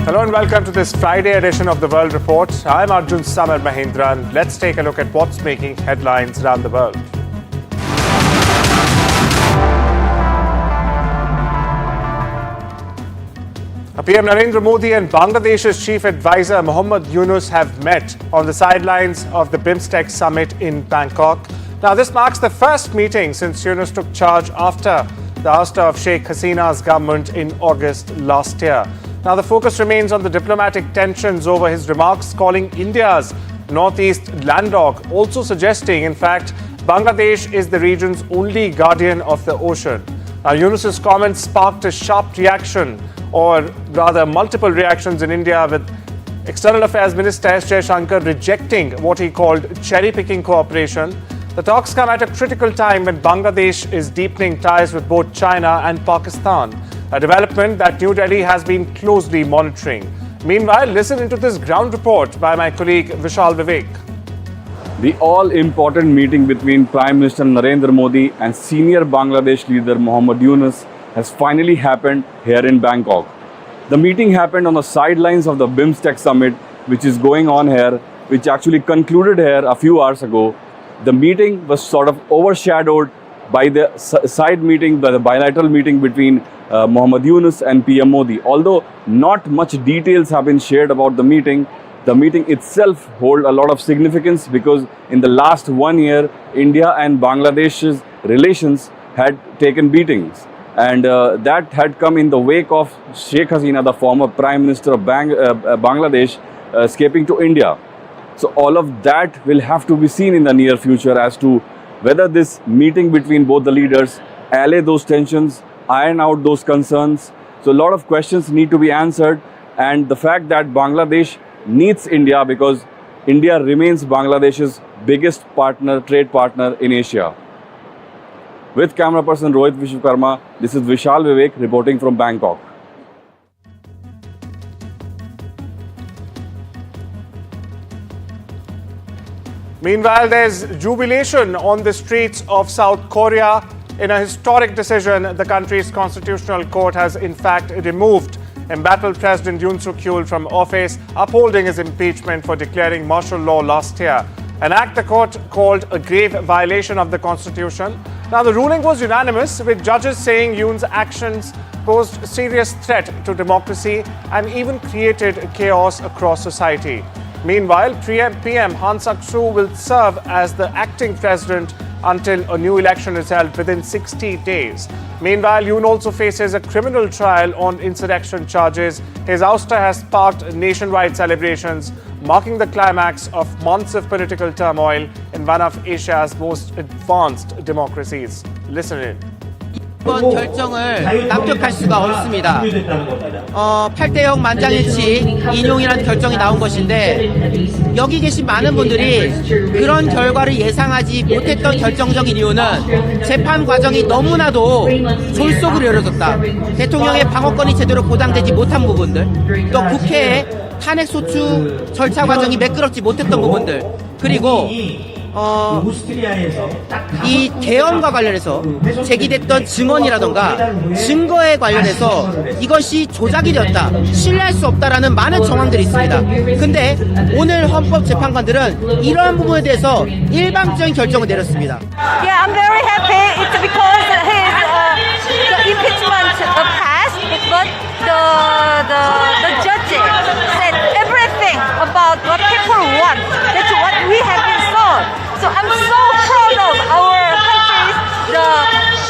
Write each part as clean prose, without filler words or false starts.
Hello and welcome to this Friday edition of the World Report. I'm Arjun Samar Mahindra and let's take a look at what's making headlines around the world. PM Narendra Modi and Bangladesh's chief advisor Mohammad Yunus have met on the sidelines of the BIMSTEC summit in Bangkok. Now, this marks the first meeting since Yunus took charge after the ouster of Sheikh Hasina's government in August last year. Now, the focus remains on the diplomatic tensions over his remarks calling India's northeast landlocked, also suggesting, in fact, Bangladesh is the region's only guardian of the ocean. Now, Yunus's comments sparked a sharp reaction, or rather multiple reactions in India, with External Affairs Minister S. Jaishankar rejecting what he called cherry-picking cooperation. The talks come at a critical time when Bangladesh is deepening ties with both China and Pakistan, a development that New Delhi has been closely monitoring. Meanwhile, listen into this ground report by my colleague Vishal Vivek. The all-important meeting between Prime Minister Narendra Modi and senior Bangladesh leader Mohammad Yunus has finally happened here in Bangkok. The meeting happened on the sidelines of the BIMSTEC summit, which is going on here, which actually concluded here a few hours ago. The meeting was sort of overshadowed by the side meeting, by the bilateral meeting between Mohammad Yunus and PM Modi. Although not much details have been shared about the meeting itself holds a lot of significance because in the last 1 year, India and Bangladesh's relations had taken beatings. And that had come in the wake of Sheikh Hasina, the former Prime Minister of Bangladesh, escaping to India. So all of that will have to be seen in the near future as to whether this meeting between both the leaders allay those tensions, iron out those concerns. So a lot of questions need to be answered, and the fact that Bangladesh needs India because India remains Bangladesh's biggest partner, trade partner in Asia. With camera person Rohit Vishwakarma, this is Vishal Vivek reporting from Bangkok. Meanwhile, there's jubilation on the streets of South Korea. In a historic decision, the country's constitutional court has in fact removed embattled President Yoon Suk-yeol from office, upholding his impeachment for declaring martial law last year, an act the court called a grave violation of the constitution. Now, the ruling was unanimous, with judges saying Yoon's actions posed a serious threat to democracy and even created chaos across society. Meanwhile, PM Han Sak-soo will serve as the acting president until a new election is held within 60 days. Meanwhile, Yoon also faces a criminal trial on insurrection charges. His ouster has sparked nationwide celebrations, marking the climax of months of political turmoil in one of Asia's most advanced democracies. Listen in. 이번 결정을 납득할 수가 없습니다. 8대0 만장일치 인용이라는 결정이 나온 것인데 여기 계신 많은 분들이 그런 결과를 예상하지 못했던 결정적인 이유는 재판 과정이 너무나도 졸속으로 이루어졌다. 대통령의 방어권이 제대로 보장되지 못한 부분들, 또 국회의 탄핵소추 절차 과정이 매끄럽지 못했던 부분들, 그리고 이 개헌과 관련해서 제기됐던 증언이라던가 증거에 관련해서 이것이 조작이 되었다, 신뢰할 수 없다라는 많은 정황들이 있습니다. 근데 오늘 헌법재판관들은 이러한 부분에 대해서 일방적인 결정을 내렸습니다. Yeah, I'm very happy. It's because the impeachment passed, but the judges said everything about what people want. That's what we have been told. So I'm so proud of our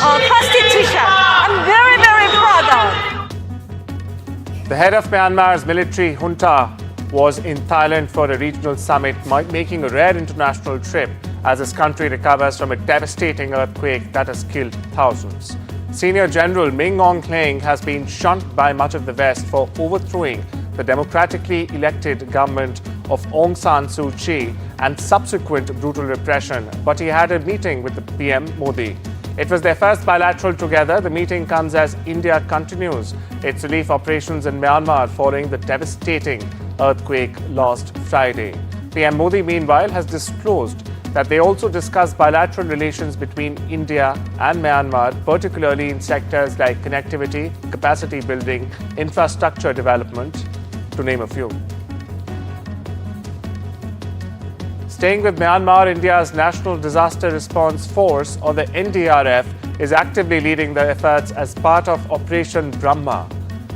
country's constitution. I'm very, very proud of. The head of Myanmar's military junta was in Thailand for a regional summit, making a rare international trip as his country recovers from a devastating earthquake that has killed thousands. Senior General Min Aung Hlaing has been shunned by much of the West for overthrowing the democratically elected government of Aung San Suu Kyi and subsequent brutal repression, but he had a meeting with the PM Modi. It was their first bilateral together. The meeting comes as India continues its relief operations in Myanmar following the devastating earthquake last Friday. PM Modi, meanwhile, has disclosed that they also discussed bilateral relations between India and Myanmar, particularly in sectors like connectivity, capacity building, infrastructure development. to name a few. Staying with Myanmar, India's National Disaster Response Force, or the NDRF, is actively leading the efforts as part of Operation Brahma.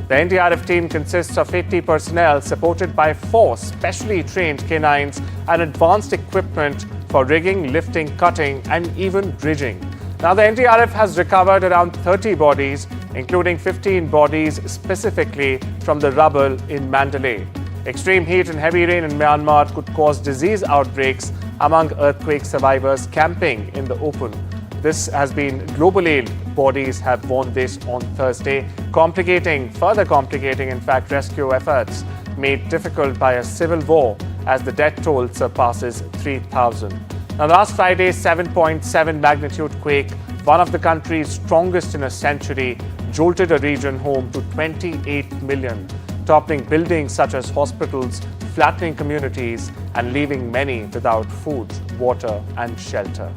The NDRF team consists of 80 personnel supported by 4 specially trained canines and advanced equipment for rigging, lifting, cutting, and even bridging. Now, the NDRF has recovered around 30 bodies, including 15 bodies specifically from the rubble in Mandalay. Extreme heat and heavy rain in Myanmar could cause disease outbreaks among earthquake survivors camping in the open. This has been globally. Bodies have warned this on Thursday, further complicating, in fact, rescue efforts made difficult by a civil war as the death toll surpasses 3,000. Now, last Friday's 7.7 magnitude quake, one of the country's strongest in a century, jolted a region home to 28 million, toppling buildings such as hospitals, flattening communities, and leaving many without food, water, and shelter.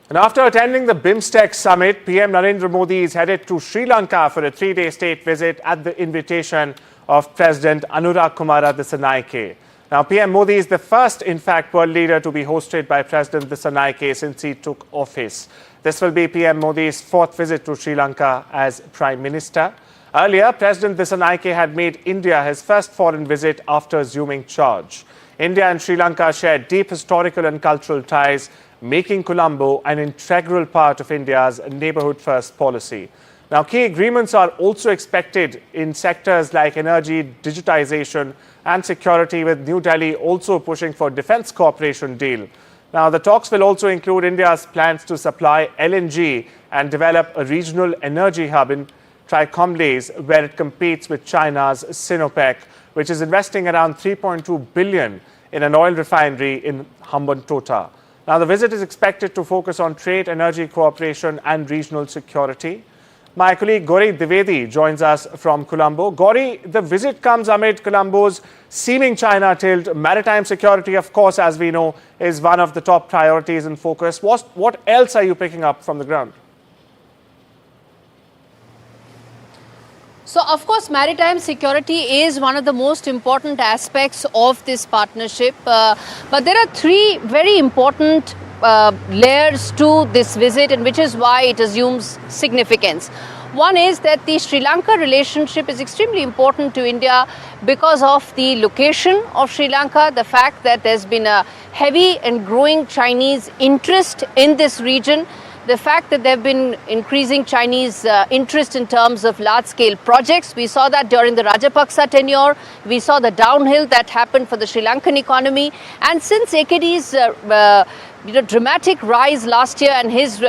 And after attending the BIMSTEC summit, PM Narendra Modi is headed to Sri Lanka for a 3-day state visit at the invitation of President Anura Kumara Dissanayake. Now, PM Modi is the first, in fact, world leader to be hosted by President Dissanayake since he took office. This will be PM Modi's 4th visit to Sri Lanka as Prime Minister. Earlier, President Dissanayake had made India his first foreign visit after assuming charge. India and Sri Lanka share deep historical and cultural ties, making Colombo an integral part of India's neighbourhood-first policy. Now, key agreements are also expected in sectors like energy, digitization and security, with New Delhi also pushing for defence cooperation deal. Now, the talks will also include India's plans to supply LNG and develop a regional energy hub in Tricomlés, where it competes with China's Sinopec, which is investing around $3.2 billion in an oil refinery in Hambantota. Now, the visit is expected to focus on trade, energy cooperation and regional security. My colleague Gauri Dwivedi joins us from Colombo. Gauri, the visit comes amid Colombo's seeming China tilt. Maritime security, of course, as we know, is one of the top priorities in focus. What else are you picking up from the ground? So, of course, maritime security is one of the most important aspects of this partnership. But there are 3 very important layers to this visit, and which is why it assumes significance. One is that the Sri Lanka relationship is extremely important to India because of the location of Sri Lanka, the fact that there's been a heavy and growing Chinese interest in this region, the fact that there have been increasing Chinese interest in terms of large-scale projects. We saw that during the Rajapaksa tenure. We saw the downhill that happened for the Sri Lankan economy. And since AKD's dramatic rise last year and his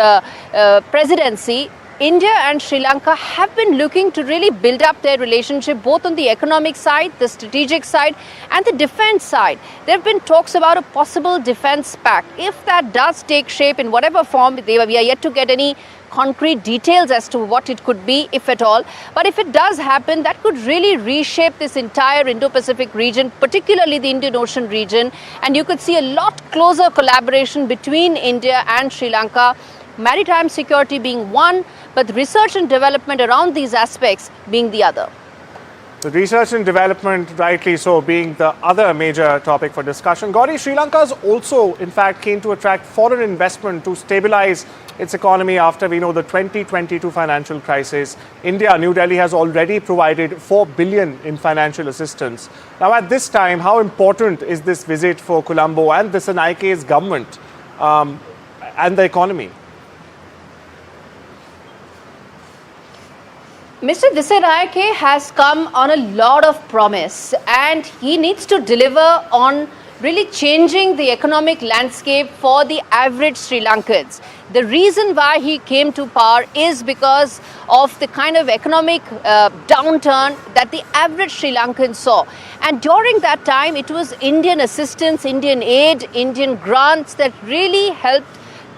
presidency, India and Sri Lanka have been looking to really build up their relationship both on the economic side, the strategic side and the defense side. There have been talks about a possible defense pact. If that does take shape in whatever form, we are yet to get any concrete details as to what it could be, if at all. But if it does happen, that could really reshape this entire Indo-Pacific region, particularly the Indian Ocean region. And you could see a lot closer collaboration between India and Sri Lanka. Maritime security being one, but research and development around these aspects being the other. The research and development, rightly so, being the other major topic for discussion. Gauri, Sri Lanka is also, in fact, keen to attract foreign investment to stabilize its economy after we know the 2022 financial crisis. India, New Delhi has already provided $4 billion in financial assistance. Now, at this time, how important is this visit for Colombo and the Dissanayike's government and the economy? Mr. Dissanayake has come on a lot of promise, and he needs to deliver on really changing the economic landscape for the average Sri Lankans. The reason why he came to power is because of the kind of economic downturn that the average Sri Lankan saw. And during that time, it was Indian assistance, Indian aid, Indian grants that really helped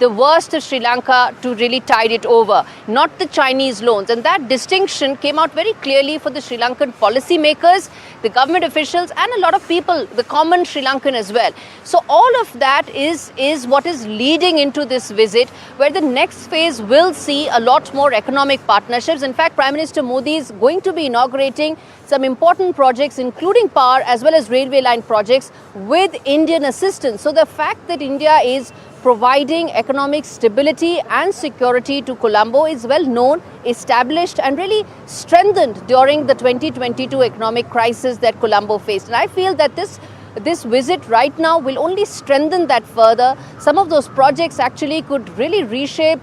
the worst of Sri Lanka to really tide it over, not the Chinese loans. And that distinction came out very clearly for the Sri Lankan policymakers, the government officials, and a lot of people, the common Sri Lankan as well. So all of that is what is leading into this visit, where the next phase will see a lot more economic partnerships. In fact, Prime Minister Modi is going to be inaugurating some important projects, including power as well as railway line projects, with Indian assistance. So the fact that India is providing economic stability and security to Colombo is well known, established, and really strengthened during the 2022 economic crisis that Colombo faced. And I feel that this visit right now will only strengthen that further. Some of those projects actually could really reshape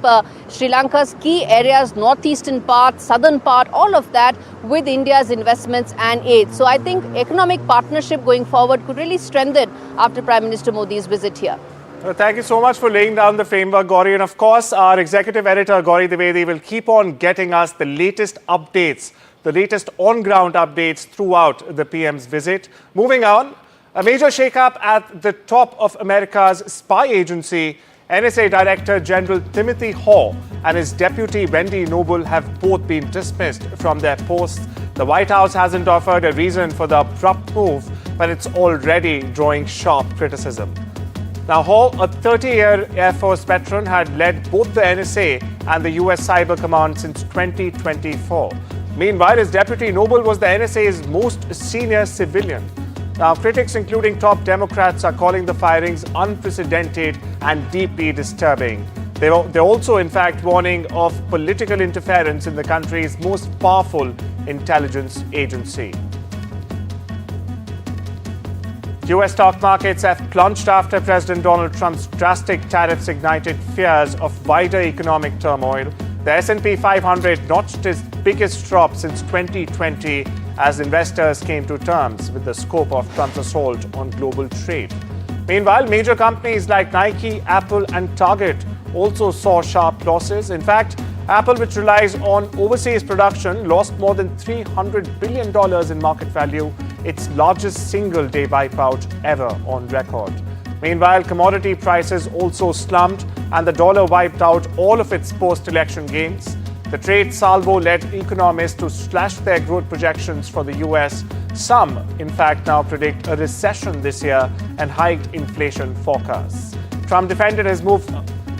Sri Lanka's key areas, northeastern part, southern part, all of that with India's investments and aid. So I think economic partnership going forward could really strengthen after Prime Minister Modi's visit here. Well, thank you so much for laying down the framework, Gauri. And of course, our executive editor, Gauri Dwivedi, will keep on getting us the latest updates, the latest on-ground updates throughout the PM's visit. Moving on, a major shake-up at the top of America's spy agency. NSA Director General Timothy Hoare and his deputy Wendy Noble have both been dismissed from their posts. The White House hasn't offered a reason for the abrupt move, but it's already drawing sharp criticism. Now, Hoare, a 30-year Air Force veteran, had led both the NSA and the US Cyber Command since 2024. Meanwhile, his deputy Noble was the NSA's most senior civilian. Now, critics, including top Democrats, are calling the firings unprecedented and deeply disturbing. They're also, in fact, warning of political interference in the country's most powerful intelligence agency. US stock markets have plunged after President Donald Trump's drastic tariffs ignited fears of wider economic turmoil. The S&P 500 notched its biggest drop since 2020 as investors came to terms with the scope of Trump's assault on global trade. Meanwhile, major companies like Nike, Apple, and Target also saw sharp losses. In fact, Apple, which relies on overseas production, lost more than $300 billion in market value, its largest single-day wipeout ever on record. Meanwhile, commodity prices also slumped and the dollar wiped out all of its post-election gains. The trade salvo led economists to slash their growth projections for the US. Some, in fact, now predict a recession this year and hiked inflation forecasts. Trump defended his move,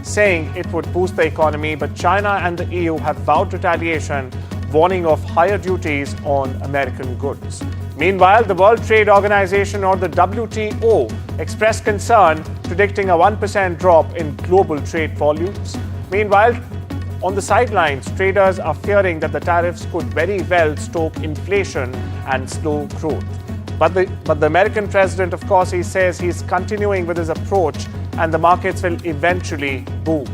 saying it would boost the economy, but China and the EU have vowed retaliation, warning of higher duties on American goods. Meanwhile, the World Trade Organization, or the WTO, expressed concern, predicting a 1% drop in global trade volumes. Meanwhile, on the sidelines, traders are fearing that the tariffs could very well stoke inflation and slow growth. But the American president, of course, he says he's continuing with his approach and the markets will eventually boom.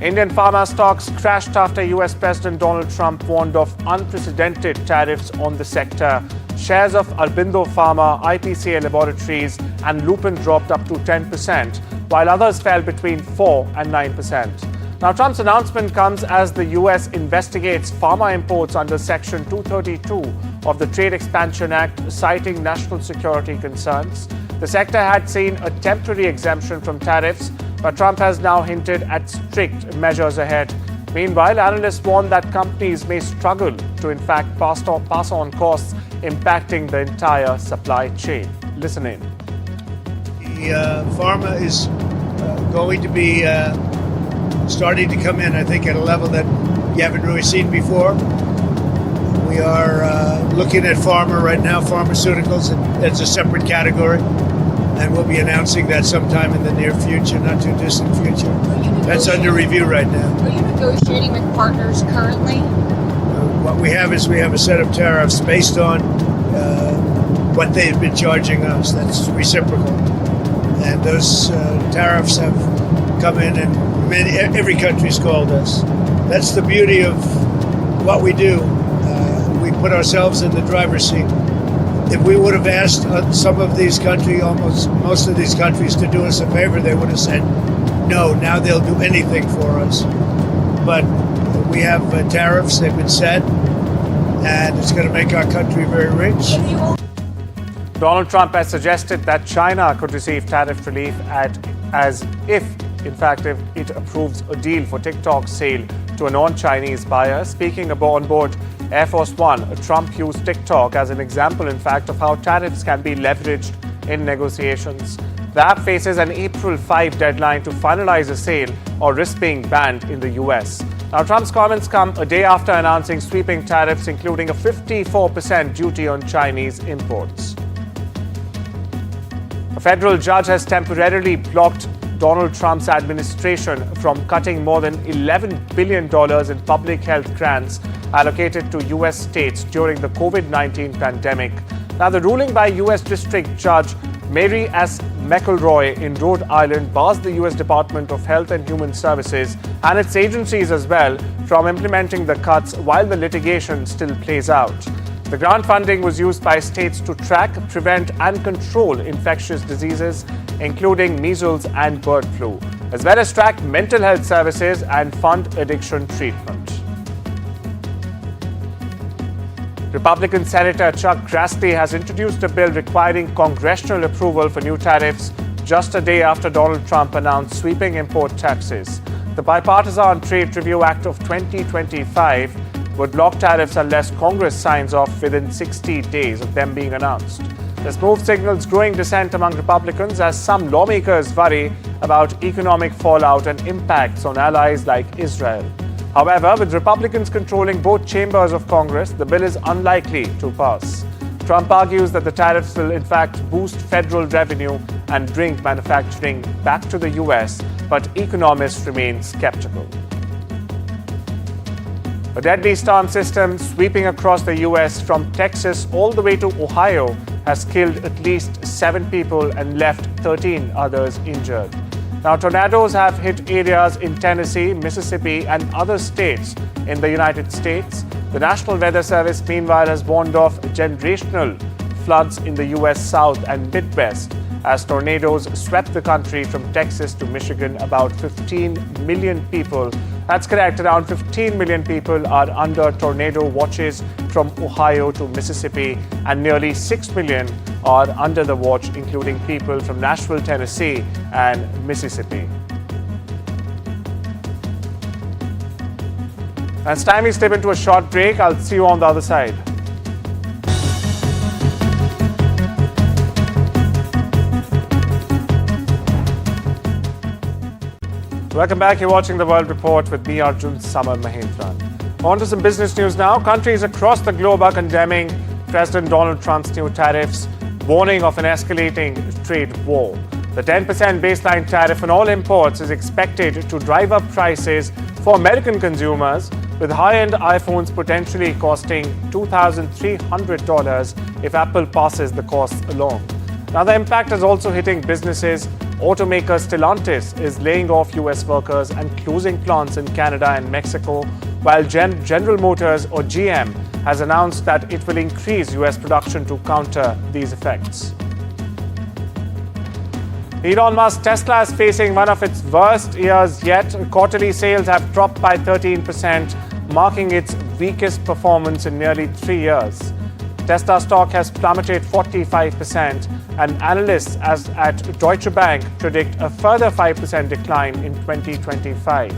Indian pharma stocks crashed after US President Donald Trump warned of unprecedented tariffs on the sector. Shares of Aurobindo Pharma, IPCA Laboratories, and Lupin dropped up to 10%, while others fell between 4 and 9%. Now, Trump's announcement comes as the US investigates pharma imports under Section 232 of the Trade Expansion Act, citing national security concerns. The sector had seen a temporary exemption from tariffs, but Trump has now hinted at strict measures ahead. Meanwhile, analysts warn that companies may struggle to, in fact, pass on costs, impacting the entire supply chain. Listen in. The pharma is going to be starting to come in, I think, at a level that you haven't really seen before. We are looking at pharma right now, pharmaceuticals, as a separate category. And we'll be announcing that sometime in the near future, not too distant future. That's under review right now. Are you negotiating with partners currently? What we have is we have a set of tariffs based on what they've been charging us. That's reciprocal. And those tariffs have come in and every country's called us. That's the beauty of what we do. We put ourselves in the driver's seat. If we would have asked some of these countries, almost most of these countries, to do us a favor, they would have said no. Now they'll do anything for us. But we have tariffs, they've been set, and it's going to make our country very rich. Donald Trump has suggested that China could receive tariff relief as if it approves a deal for TikTok's sale to a non-Chinese buyer. Speaking on board Air Force One, Trump used TikTok as an example, in fact, of how tariffs can be leveraged in negotiations. The app faces an April 5 deadline to finalize a sale or risk being banned in the US. Now, Trump's comments come a day after announcing sweeping tariffs, including a 54% duty on Chinese imports. A federal judge has temporarily blocked Donald Trump's administration from cutting more than $11 billion in public health grants allocated to U.S. states during the COVID-19 pandemic. Now, the ruling by U.S. District Judge Mary S. McElroy in Rhode Island bars the U.S. Department of Health and Human Services and its agencies as well from implementing the cuts while the litigation still plays out. The grant funding was used by states to track, prevent and control infectious diseases, including measles and bird flu, as well as track mental health services and fund addiction treatment. Republican Senator Chuck Grassley has introduced a bill requiring congressional approval for new tariffs just a day after Donald Trump announced sweeping import taxes. The Bipartisan Trade Review Act of 2025 would block tariffs unless Congress signs off within 60 days of them being announced. This move signals growing dissent among Republicans as some lawmakers worry about economic fallout and impacts on allies like Israel. However, with Republicans controlling both chambers of Congress, the bill is unlikely to pass. Trump argues that the tariffs will in fact boost federal revenue and bring manufacturing back to the US, but economists remain skeptical. A deadly storm system sweeping across the US from Texas all the way to Ohio has killed at least 7 people and left 13 others injured. Now, tornadoes have hit areas in Tennessee, Mississippi, and other states in the United States. The National Weather Service, meanwhile, has warned of generational floods in the U.S. South and Midwest as tornadoes swept the country from Texas to Michigan. About 15 million people, that's correct, around 15 million people are under tornado watches from Ohio to Mississippi, and nearly 6 million are under the watch, including people from Nashville, Tennessee and Mississippi. And it's time we step into a short break. I'll see you on the other side. Welcome back. You're watching The World Report with me, Arjun Samar Mahendran. On to some business news now. Countries across the globe are condemning President Donald Trump's new tariffs, warning of an escalating trade war. The 10% baseline tariff on all imports is expected to drive up prices for American consumers, with high-end iPhones potentially costing $2,300 if Apple passes the costs along. Now, the impact is also hitting businesses. Automaker Stellantis is laying off US workers and closing plants in Canada and Mexico, while General Motors, or GM, has announced that it will increase US production to counter these effects. Elon Musk Tesla is facing one of its worst years yet. Quarterly sales have dropped by 13%, marking its weakest performance in nearly 3 years. Tesla stock has plummeted 45%, and analysts at Deutsche Bank predict a further 5% decline in 2025.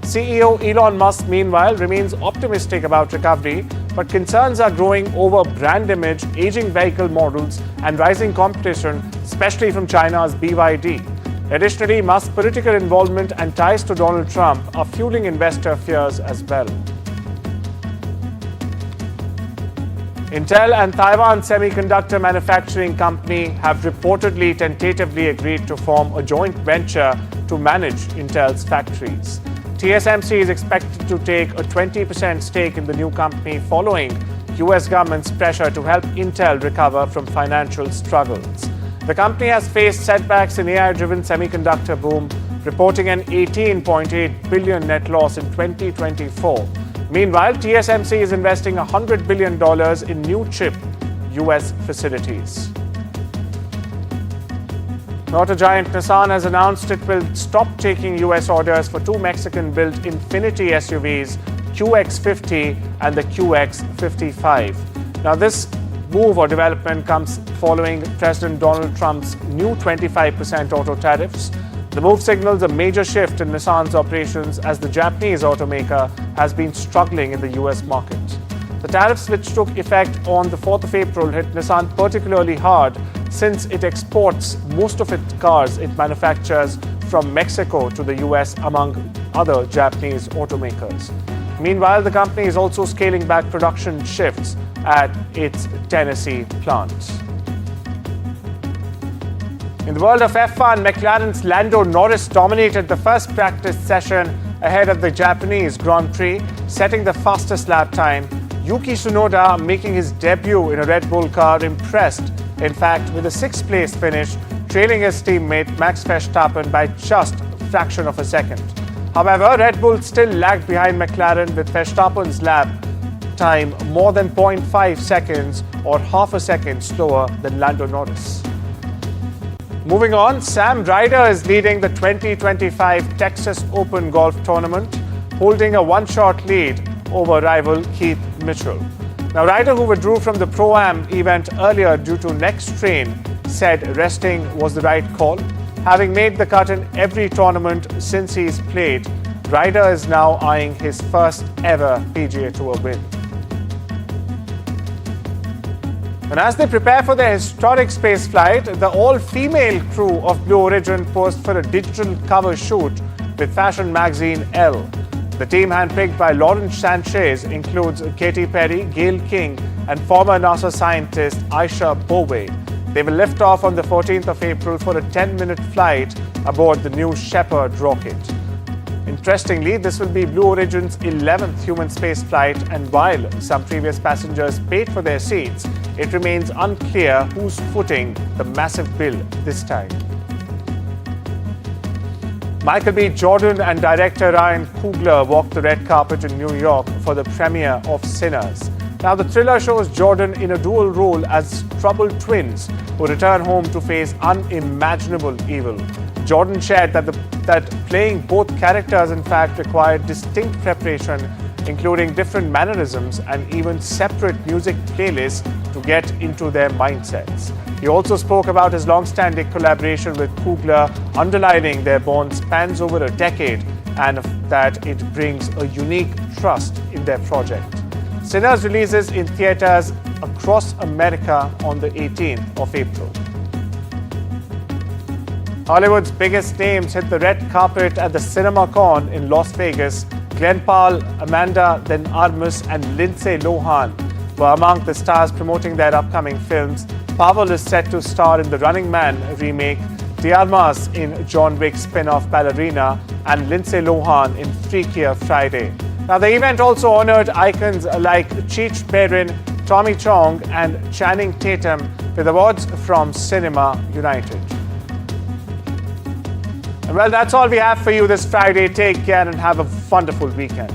CEO Elon Musk, meanwhile, remains optimistic about recovery, but concerns are growing over brand image, aging vehicle models, and rising competition, especially from China's BYD. Additionally, Musk's political involvement and ties to Donald Trump are fueling investor fears as well. Intel and Taiwan Semiconductor Manufacturing Company have reportedly tentatively agreed to form a joint venture to manage Intel's factories. TSMC is expected to take a 20% stake in the new company following US government's pressure to help Intel recover from financial struggles. The company has faced setbacks in AI-driven semiconductor boom, reporting an $18.8 billion net loss in 2024. Meanwhile, TSMC is investing $100 billion in new chip US facilities. Auto giant Nissan has announced it will stop taking US orders for 2 Mexican-built Infiniti SUVs, QX50 and the QX55. Now, this move or development comes following President Donald Trump's new 25% auto tariffs. The move signals a major shift in Nissan's operations as the Japanese automaker has been struggling in the US market. The tariffs, which took effect on the 4th of April, hit Nissan particularly hard since it exports most of its cars it manufactures from Mexico to the US, among other Japanese automakers. Meanwhile, the company is also scaling back production shifts at its Tennessee plant. In the world of F1, McLaren's Lando Norris dominated the first practice session ahead of the Japanese Grand Prix, setting the fastest lap time. Yuki Tsunoda, making his debut in a Red Bull car, impressed, in fact, with a sixth-place finish, trailing his teammate Max Verstappen by just a fraction of a second. However, Red Bull still lagged behind McLaren, with Verstappen's lap time more than 0.5 seconds or half a second slower than Lando Norris. Moving on, Sam Ryder is leading the 2025 Texas Open Golf Tournament, holding a one-shot lead over rival Keith Mitchell. Now, Ryder, who withdrew from the Pro-Am event earlier due to neck strain, said resting was the right call. Having made the cut in every tournament since he's played, Ryder is now eyeing his first ever PGA Tour win. And as they prepare for their historic space flight, the all-female crew of Blue Origin posed for a digital cover shoot with fashion magazine Elle. The team, handpicked by Lauren Sanchez, includes Katy Perry, Gayle King, and former NASA scientist Aisha Bowe. They will lift off on the 14th of April for a 10-minute flight aboard the New Shepard rocket. Interestingly, this will be Blue Origin's 11th human space flight, and while some previous passengers paid for their seats, it remains unclear who's footing the massive bill this time. Michael B. Jordan and director Ryan Coogler walked the red carpet in New York for the premiere of Sinners. Now, the thriller shows Jordan in a dual role as troubled twins who return home to face unimaginable evil. Jordan shared that playing both characters, in fact, required distinct preparation, including different mannerisms and even separate music playlists to get into their mindsets. He also spoke about his long-standing collaboration with Coogler, underlining their bond spans over a decade and that it brings a unique trust in their project. Sinners releases in theaters across America on the 18th of April. Hollywood's biggest names hit the red carpet at the CinemaCon in Las Vegas. Glenn Powell, Amanda de Armas, and Lindsay Lohan were among the stars promoting their upcoming films. Powell is set to star in the Running Man remake, de Armas in John Wick spin-off Ballerina, and Lindsay Lohan in Freakier Friday. Now, the event also honored icons like Cheech Marin, Tommy Chong, and Channing Tatum with awards from Cinema United. And well, that's all we have for you this Friday. Take care and have a wonderful weekend.